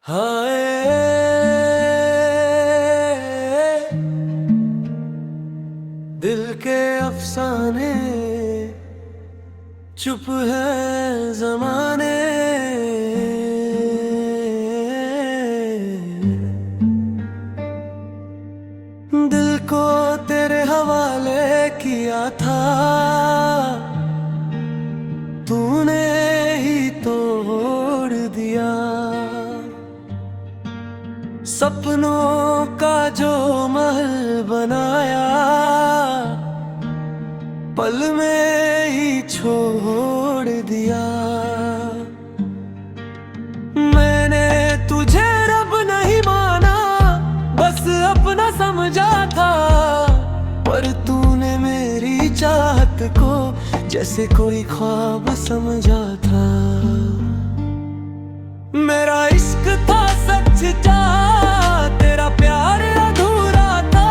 हाय दिल के अफसाने चुप है जमाने। दिल को तेरे हवाले किया था, तूने ही तोड़ दिया। सपनों का जो महल बनाया, पल में ही छोड़ दिया। मैंने तुझे रब नहीं माना, बस अपना समझा था। पर तूने मेरी चाहत को जैसे कोई ख्वाब समझा था। मेरा इश्क था सच्चा, तेरा प्यार अधूरा था।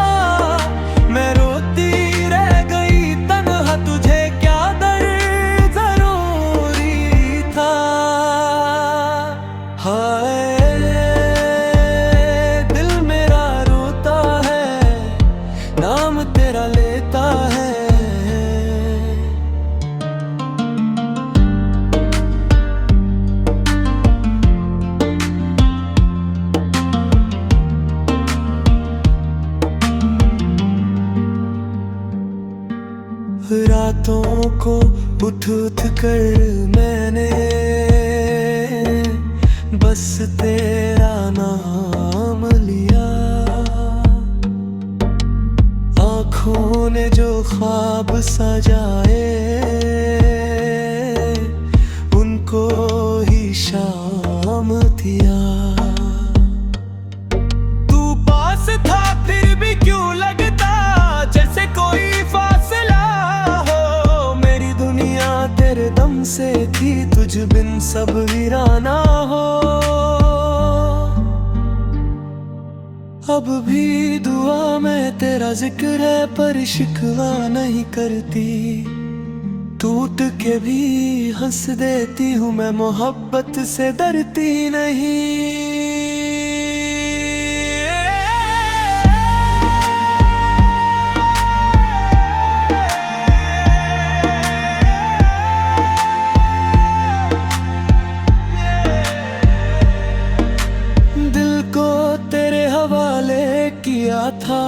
मैं रोती रह गई तन्हा, तुझे क्या दर्द जरूरी था। हाय दिल मेरा रोता है, नाम तेरा लेता है। रातों को उठ उठ कर मैंने बस तेरा नाम लिया। आँखों ने जो ख्वाब सजाए, उनको ही शाम दिया। तू पास था फिर भी क्यों लगता जैसे कोई तेरे दम से थी, तुझ बिन सब वीराना हो। अब भी दुआ में तेरा जिक्र है, पर शिकवा नहीं करती। टूट के भी हंस देती हूँ मैं, मोहब्बत से डरती नहीं। किया था